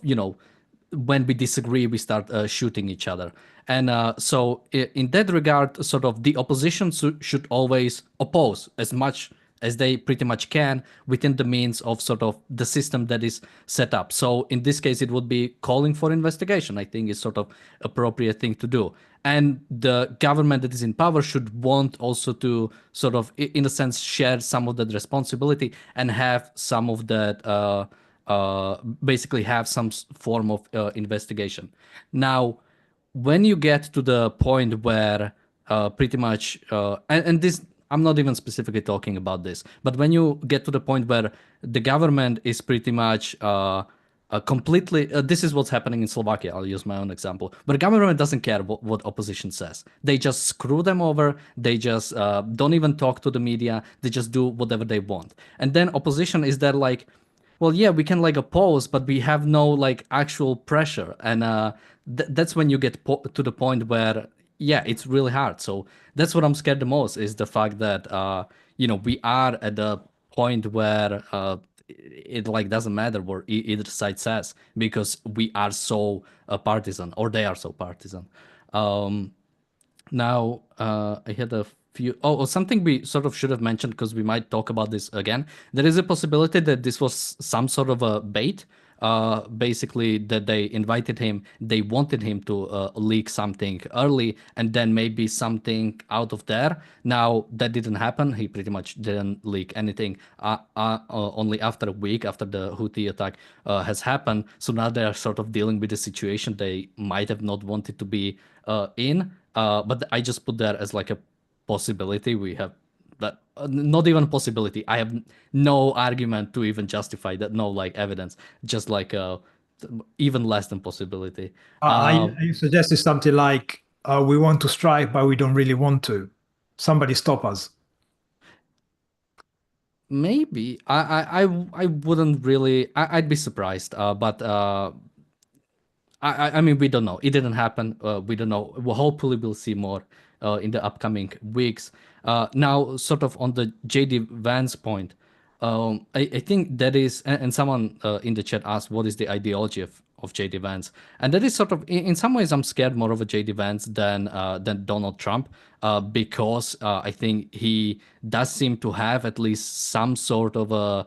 [SPEAKER 4] when we disagree we start shooting each other. And so in that regard, sort of the opposition should always oppose as much as they pretty much can within the means of sort of the system that is set up. So in this case, it would be calling for investigation, I think, is sort of appropriate thing to do. And the government that is in power should want also to sort of, in a sense, share some of that responsibility and have some of that, basically have some form of investigation. Now, when you get to the point where pretty much, and this, I'm not even specifically talking about this, but when you get to the point where the government is pretty much completely, this is what's happening in Slovakia, I'll use my own example, but the government doesn't care what opposition says. They just screw them over, they just don't even talk to the media, they just do whatever they want. And then opposition is there like, well, yeah, we can like oppose, but we have no like actual pressure. And that's when you get to the point where, yeah, it's really hard. So that's what I'm scared the most, is the fact that we are at the point where it like doesn't matter what either side says, because we are so partisan, or they are so partisan. Now I had a something we sort of should have mentioned, because we might talk about this again. There is a possibility that this was some sort of a bait. Basically, that they invited him, they wanted him to leak something early, and then maybe something out of there. Now that didn't happen. He pretty much didn't leak anything. Only after a week after the Houthi attack has happened. So now they are sort of dealing with the situation they might have not wanted to be in. But I just put that as like a possibility. We have that, not even a possibility. I have no argument to even justify that, no like evidence, just like even less than possibility.
[SPEAKER 1] I suggested something like, we want to strike, but we don't really want to. Somebody stop us.
[SPEAKER 4] Maybe I wouldn't really. I'd be surprised. But I mean, we don't know. It didn't happen. We don't know. Well, hopefully, we'll see more in the upcoming weeks. Now, sort of on the JD Vance point, I think that is, and someone in the chat asked, what is the ideology of JD Vance? And that is sort of, in some ways, I'm scared more of a JD Vance than Donald Trump, because I think he does seem to have at least some sort of a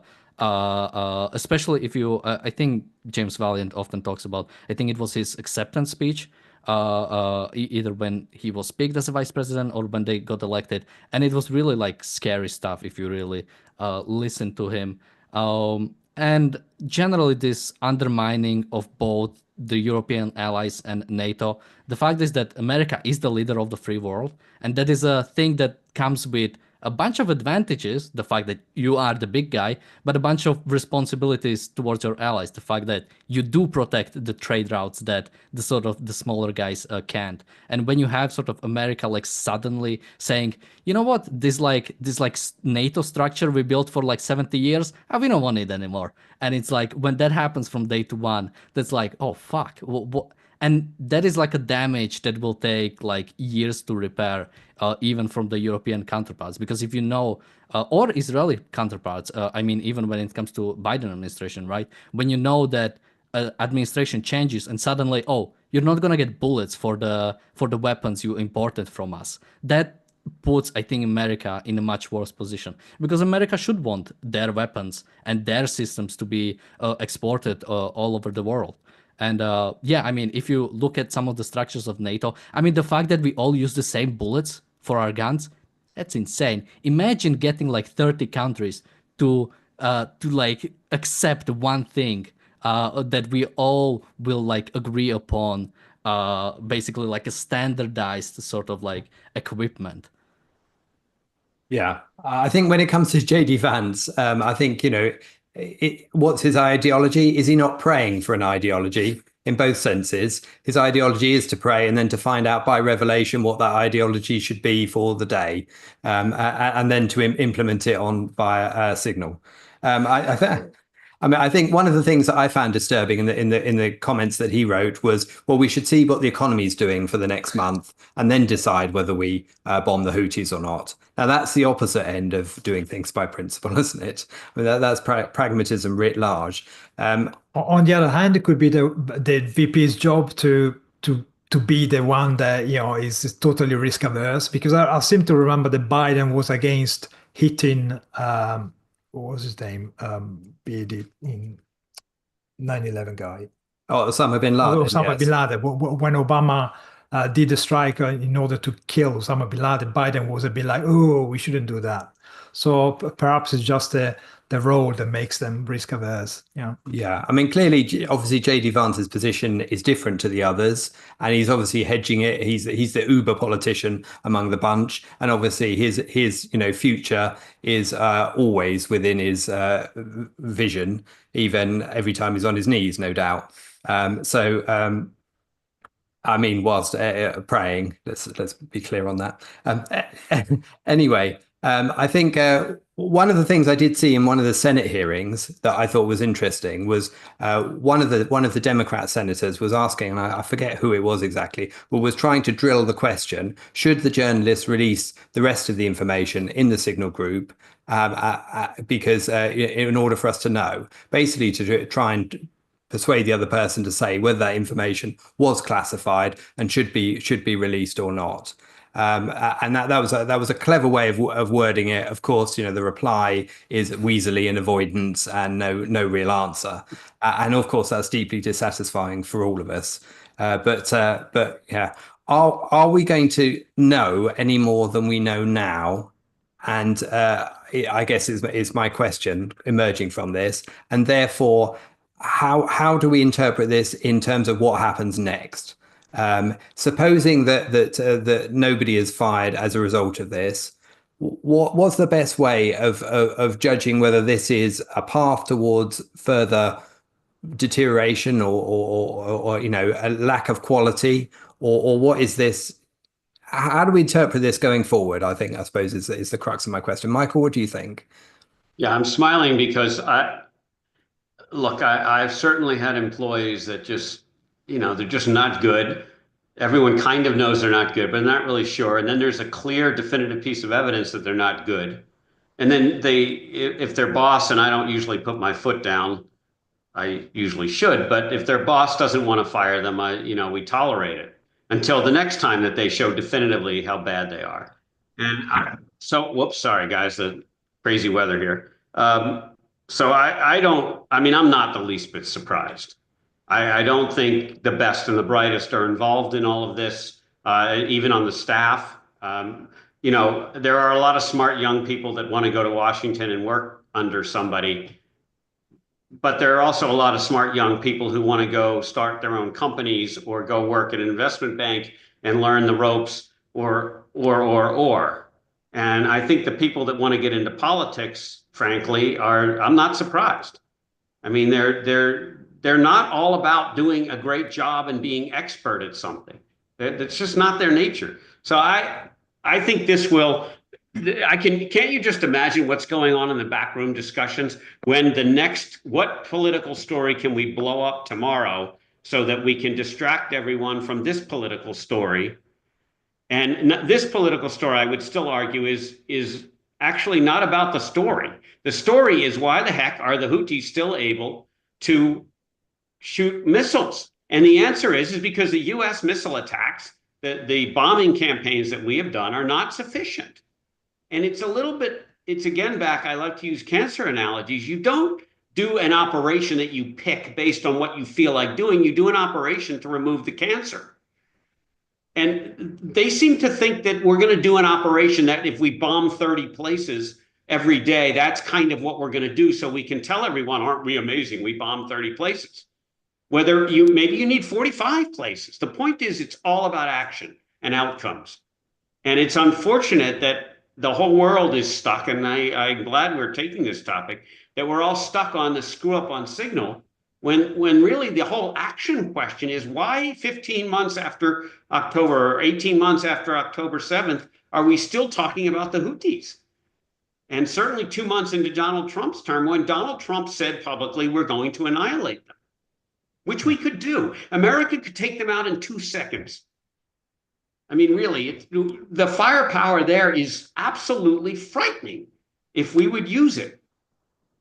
[SPEAKER 4] especially if you, I think James Valiant often talks about, I think it was his acceptance speech, either when he was picked as a vice president or when they got elected. And it was really like scary stuff if you really listen to him. And generally, this undermining of both the European allies and NATO. The fact is that America is the leader of the free world, and that is a thing that comes with a bunch of advantages, the fact that you are the big guy, but a bunch of responsibilities towards your allies, the fact that you do protect the trade routes that the sort of the smaller guys can't. And when you have sort of America like suddenly saying, you know what, this NATO structure we built for like 70 years, we don't want it anymore. And it's like, when that happens from day to one, that's like, oh fuck, what? And that is like a damage that will take like years to repair, even from the European counterparts. Because if you know, or Israeli counterparts, I mean, even when it comes to Biden administration, right? When you know that administration changes and suddenly, oh, you're not gonna get bullets for the weapons you imported from us. That puts, I think, America in a much worse position, because America should want their weapons and their systems to be exported all over the world. And yeah, I mean, if you look at some of the structures of NATO, I mean, the fact that we all use the same bullets for our guns, that's insane. Imagine getting like 30 countries to like accept one thing that we all will like agree upon, basically like a standardized sort of like equipment.
[SPEAKER 2] Yeah, I think when it comes to JD Vance, I think, what's his ideology? Is he not praying for an ideology in both senses? His ideology is to pray and then to find out by revelation what that ideology should be for the day, and then to implement it on via Signal. I think one of the things that I found disturbing in the comments that he wrote was, well, we should see what the economy is doing for the next month and then decide whether we bomb the Houthis or not. Now, that's the opposite end of doing things by principle, isn't it? I mean, that's pragmatism writ large.
[SPEAKER 1] On the other hand, it could be the VP's job to be the one that is totally risk averse, because I seem to remember that Biden was against hitting what was his name? Be the 9/11 guy.
[SPEAKER 2] Oh, Osama bin Laden.
[SPEAKER 1] Osama bin Laden. When Obama did the strike in order to kill Osama bin Laden, Biden was a bit like, oh, we shouldn't do that. So perhaps it's just the role that makes them risk averse.
[SPEAKER 2] Yeah. I mean, clearly, obviously, JD Vance's position is different to the others, and he's obviously hedging it. He's the uber politician among the bunch, and obviously his future is always within his vision, even every time he's on his knees, no doubt. I mean, whilst praying, let's be clear on that. Anyway. I think one of the things I did see in one of the Senate hearings that I thought was interesting was one of the Democrat senators was asking, and I forget who it was exactly, but was trying to drill the question: should the journalists release the rest of the information in the Signal group, because in order for us to know, basically to try and persuade the other person to say whether that information was classified and should be released or not. And that was a clever way of wording it. Of course, the reply is weaselly and avoidance and no real answer. And of course, that's deeply dissatisfying for all of us. But yeah, are we going to know any more than we know now? And I guess is my question emerging from this. And therefore, how do we interpret this in terms of what happens next? Supposing that nobody is fired as a result of this, what's the best way of judging whether this is a path towards further deterioration or a lack of quality, or what is this? How do we interpret this going forward? I suppose is the crux of my question. Michael, what do you think?
[SPEAKER 3] Yeah, I'm smiling because I've certainly had employees that just, they're just not good. Everyone kind of knows they're not good, but they're not really sure. And then there's a clear, definitive piece of evidence that they're not good. And then if their boss, and I don't usually put my foot down, I usually should, but if their boss doesn't want to fire them, we tolerate it until the next time that they show definitively how bad they are. And whoops, sorry guys, the crazy weather here. So I'm not the least bit surprised. I don't think the best and the brightest are involved in all of this, even on the staff. There are a lot of smart young people that want to go to Washington and work under somebody. But there are also a lot of smart young people who want to go start their own companies or go work at an investment bank and learn the ropes or. And I think the people that want to get into politics, frankly, I'm not surprised. I mean, they're not all about doing a great job and being expert at something. That's just not their nature. So I think this will. Can't you just imagine what's going on in the backroom discussions when what political story can we blow up tomorrow so that we can distract everyone from this political story? And this political story, I would still argue, is actually not about the story. The story is why the heck are the Houthis still able to shoot missiles? And the answer is because the US missile attacks, the bombing campaigns that we have done are not sufficient. And it's again back, I like to use cancer analogies. You don't do an operation that you pick based on what you feel like doing. You do an operation to remove the cancer. And they seem to think that we're going to do an operation that if we bomb 30 places every day, that's kind of what we're going to do. So we can tell everyone, aren't we amazing? We bombed 30 places. Maybe you need 45 places. The point is, it's all about action and outcomes. And it's unfortunate that the whole world is stuck, and I'm glad we're taking this topic, that we're all stuck on the screw up on signal, when really the whole action question is why 15 months after October or 18 months after October 7th are we still talking about the Houthis? And certainly 2 months into Donald Trump's term, when Donald Trump said publicly we're going to annihilate them, which we could do. America could take them out in 2 seconds. I mean, really, the firepower there is absolutely frightening if we would use it.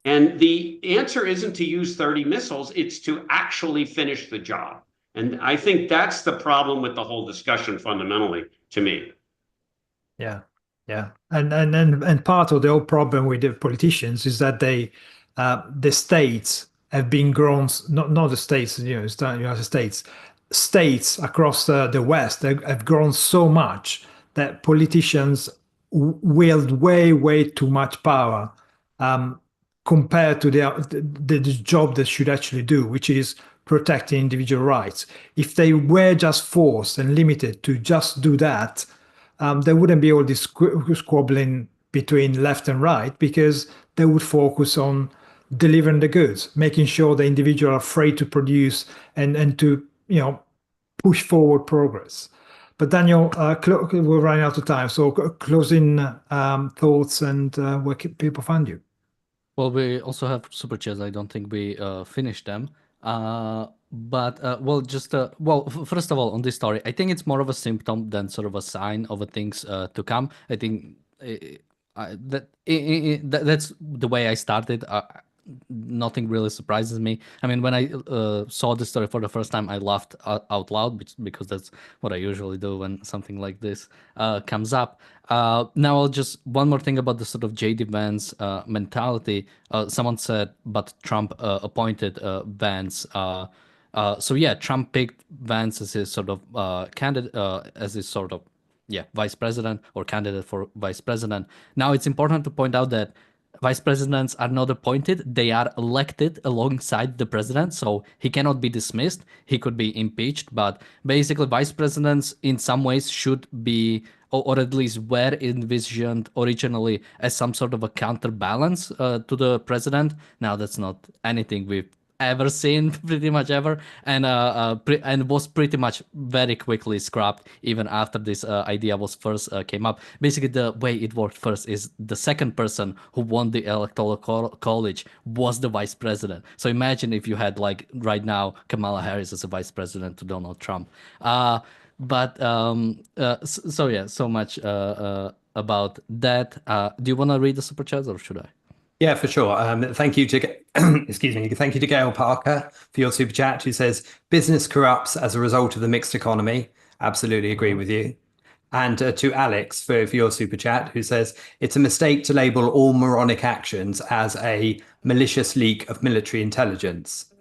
[SPEAKER 3] And the answer isn't to use 30 missiles, it's to actually finish the job. And I think that's the problem with the whole discussion fundamentally, to me.
[SPEAKER 1] Yeah, yeah. And part of the whole problem with the politicians is that the states have been grown, not the states, it's the United States, states across the West have grown so much that politicians wield way too much power compared to the job they should actually do, which is protecting individual rights. If they were just forced and limited to just do that, there wouldn't be all this squabbling between left and right, because they would focus on delivering the goods, making sure the individual are free to produce and to push forward progress. But Daniel, we're running out of time, so closing thoughts and where can people find you?
[SPEAKER 4] Well, we also have super chats. I don't think we finished them. First of all, on this story, I think it's more of a symptom than sort of a sign of things to come. I think that's the way I started. nothing really surprises me. I mean, when I saw this story for the first time, I laughed out loud because that's what I usually do when something like this comes up. Now, I'll just one more thing about the sort of JD Vance mentality. Someone said, but Trump appointed Vance. So yeah, Trump picked Vance as his sort of candidate, as his sort of vice president or candidate for vice president. Now, it's important to point out that vice presidents are not appointed, they are elected alongside the president, so he cannot be dismissed, he could be impeached, but basically vice presidents in some ways should be, or at least were envisioned originally as some sort of a counterbalance to the president. Now, that's not anything we've ever seen, pretty much ever, and was pretty much very quickly scrapped even after this idea was first came up. Basically, the way it worked first is the second person who won the electoral college was the vice president. So imagine if you had, like right now, Kamala Harris as a vice president to Donald Trump. So much about that. Do you want to read the super chats or should I?
[SPEAKER 2] Yeah, for sure. Thank you to excuse me. Thank you to Gail Parker for your super chat, who says business corrupts as a result of the mixed economy. Absolutely agree with you. And to Alex for your super chat, who says it's a mistake to label all moronic actions as a malicious leak of military intelligence.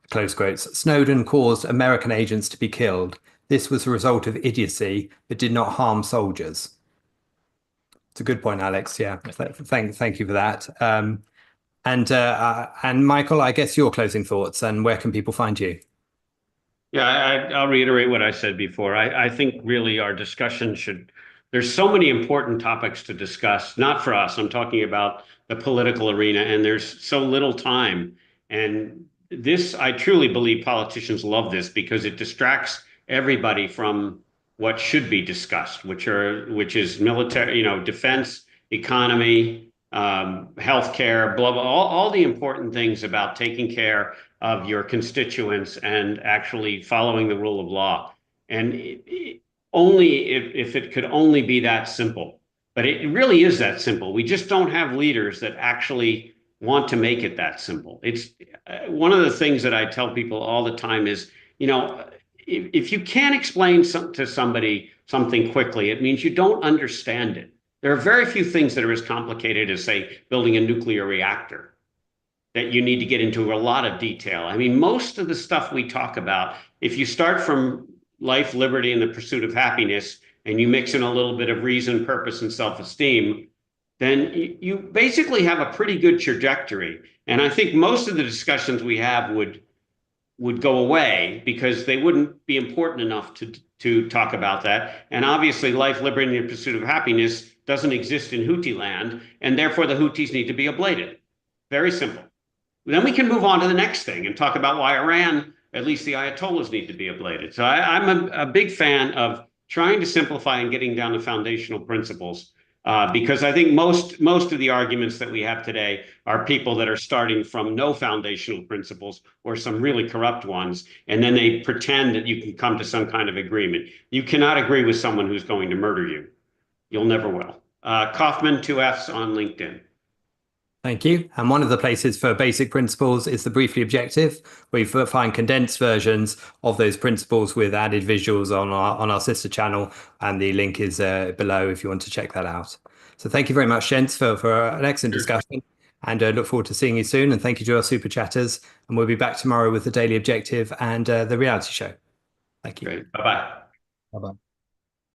[SPEAKER 2] Close quotes. Snowden caused American agents to be killed. This was a result of idiocy, but did not harm soldiers. It's a good point, Alex. Yeah, thank you for that. And Michael, I guess your closing thoughts and where can people find you?
[SPEAKER 3] Yeah, I'll reiterate what I said before. I think really our discussion there's so many important topics to discuss, not for us. I'm talking about the political arena, and there's so little time. And I truly believe politicians love this because it distracts everybody from what should be discussed, which is military, defense, economy, healthcare, blah, blah, all the important things about taking care of your constituents and actually following the rule of law. And only if it could only be that simple, but it really is that simple. We just don't have leaders that actually want to make it that simple. It's one of the things that I tell people all the time is, if you can't explain to somebody something quickly, it means you don't understand it. There are very few things that are as complicated as, say, building a nuclear reactor that you need to get into a lot of detail. I mean, most of the stuff we talk about, if you start from life, liberty, and the pursuit of happiness, and you mix in a little bit of reason, purpose, and self-esteem, then you basically have a pretty good trajectory. And I think most of the discussions we have would go away because they wouldn't be important enough to talk about that. And obviously, life, liberty, and the pursuit of happiness doesn't exist in Houthi land, and therefore the Houthis need to be ablated. Very simple. Then we can move on to the next thing and talk about why Iran, at least the Ayatollahs, need to be ablated. So I'm a big fan of trying to simplify and getting down to foundational principles. Because I think most of the arguments that we have today are people that are starting from no foundational principles or some really corrupt ones, and then they pretend that you can come to some kind of agreement. You cannot agree with someone who's going to murder you. You'll never will. Kaufman, 2Fs on LinkedIn.
[SPEAKER 2] Thank you. And one of the places for basic principles is the Briefly Objective, where you find condensed versions of those principles with added visuals on our sister channel. And the link is below if you want to check that out. So thank you very much, gents, for an excellent discussion. And look forward to seeing you soon. And thank you to our super chatters. And we'll be back tomorrow with the Daily Objective and the reality show. Thank you.
[SPEAKER 3] Great. Bye-bye.
[SPEAKER 2] Bye-bye.